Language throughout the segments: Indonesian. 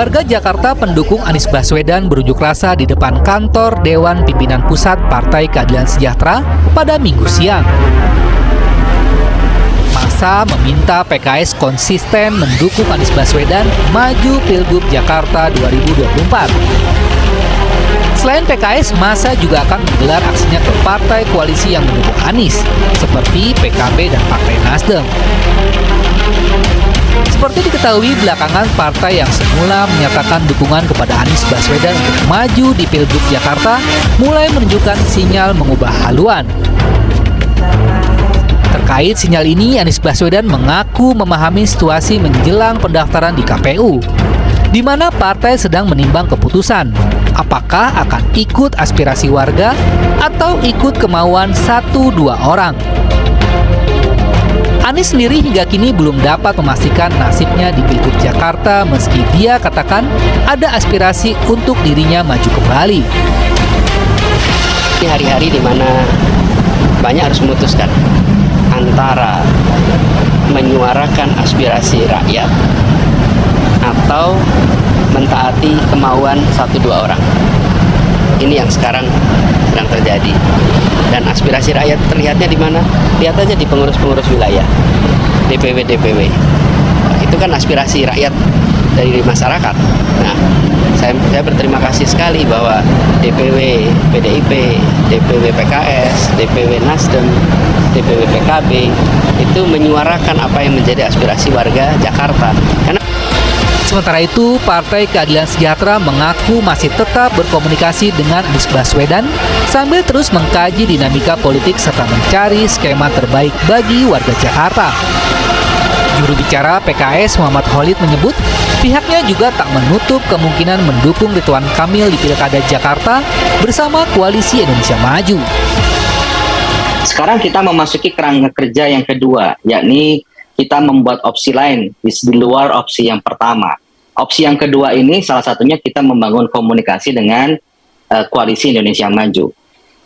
Warga Jakarta pendukung Anies Baswedan berunjuk rasa di depan kantor Dewan Pimpinan Pusat Partai Keadilan Sejahtera pada Minggu siang. Massa meminta PKS konsisten mendukung Anies Baswedan maju Pilgub Jakarta 2024. Selain PKS, massa juga akan menggelar aksinya ke partai koalisi yang mendukung Anies, seperti PKB dan Partai Nasdem. Seperti diketahui belakangan, partai yang semula menyatakan dukungan kepada Anies Baswedan untuk maju di Pilgub Jakarta mulai menunjukkan sinyal mengubah haluan. Terkait sinyal ini, Anies Baswedan mengaku memahami situasi menjelang pendaftaran di KPU, di mana partai sedang menimbang keputusan apakah akan ikut aspirasi warga atau ikut kemauan 1-2 orang. Anies sendiri hingga kini belum dapat memastikan nasibnya di Pilgub Jakarta meski dia katakan ada aspirasi untuk dirinya maju kembali. Ini hari-hari di mana banyak harus memutuskan antara menyuarakan aspirasi rakyat atau mentaati kemauan 1-2 orang. Ini yang sekarang sedang terjadi. Dan aspirasi rakyat terlihatnya di mana? Lihat aja di pengurus-pengurus wilayah, DPW. Itu kan aspirasi rakyat dari masyarakat. Nah, saya berterima kasih sekali bahwa DPW PDIP, DPW PKS, DPW Nasdem, DPW PKB itu menyuarakan apa yang menjadi aspirasi warga Jakarta. Sementara itu, Partai Keadilan Sejahtera mengaku masih tetap berkomunikasi dengan Anies Baswedan sambil terus mengkaji dinamika politik serta mencari skema terbaik bagi warga Jakarta. Juru bicara PKS Muhammad Khalid menyebut pihaknya juga tak menutup kemungkinan mendukung Ridwan Kamil di Pilkada Jakarta bersama Koalisi Indonesia Maju. Sekarang kita memasuki kerangka kerja yang kedua, yakni kita membuat opsi lain di luar opsi yang pertama. Opsi yang kedua ini salah satunya kita membangun komunikasi dengan Koalisi Indonesia Maju.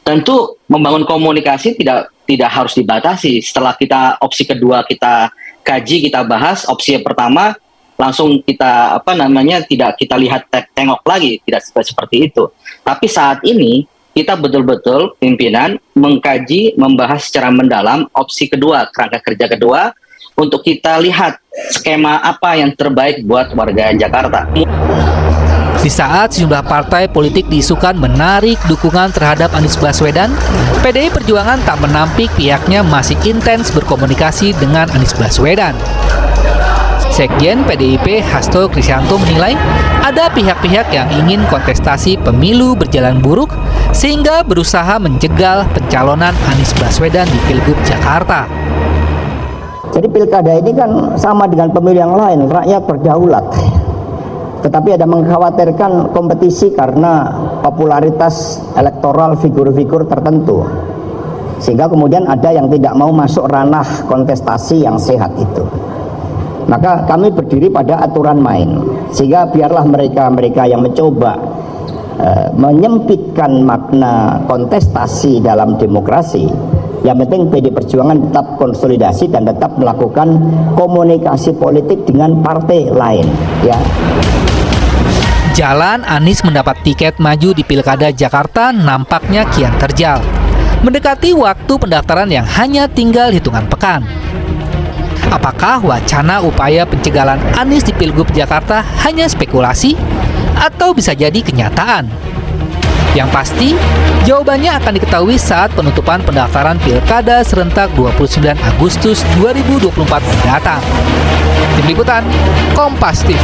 Tentu membangun komunikasi tidak harus dibatasi. Setelah opsi kedua kita kaji, kita bahas, opsi yang pertama langsung kita tidak kita lihat tengok lagi, tidak seperti itu. Tapi saat ini kita betul-betul pimpinan mengkaji, membahas secara mendalam opsi kedua, kerangka kerja kedua, untuk kita lihat skema apa yang terbaik buat warga Jakarta. Di saat sejumlah partai politik diisukan menarik dukungan terhadap Anies Baswedan, PDI Perjuangan tak menampik pihaknya masih intens berkomunikasi dengan Anies Baswedan. Sekjen PDIP Hasto Kristianto menilai ada pihak-pihak yang ingin kontestasi pemilu berjalan buruk sehingga berusaha menjegal pencalonan Anies Baswedan di Pilgub Jakarta. Jadi pilkada ini kan sama dengan pemilu yang lain, rakyat berdaulat. Tetapi ada mengkhawatirkan kompetisi karena popularitas elektoral figur-figur tertentu. Sehingga kemudian ada yang tidak mau masuk ranah kontestasi yang sehat itu. Maka kami berdiri pada aturan main. Sehingga biarlah mereka yang mencoba menyempitkan makna kontestasi dalam demokrasi. Yang penting PD Perjuangan tetap konsolidasi dan tetap melakukan komunikasi politik dengan partai lain, ya. Jalan Anies mendapat tiket maju di Pilkada Jakarta nampaknya kian terjal. Mendekati waktu pendaftaran yang hanya tinggal hitungan pekan. Apakah wacana upaya pencegalan Anies di Pilgub Jakarta hanya spekulasi atau bisa jadi kenyataan? Yang pasti, jawabannya akan diketahui saat penutupan pendaftaran Pilkada serentak 29 Agustus 2024 mendatang. Tim Liputan, Kompas TV.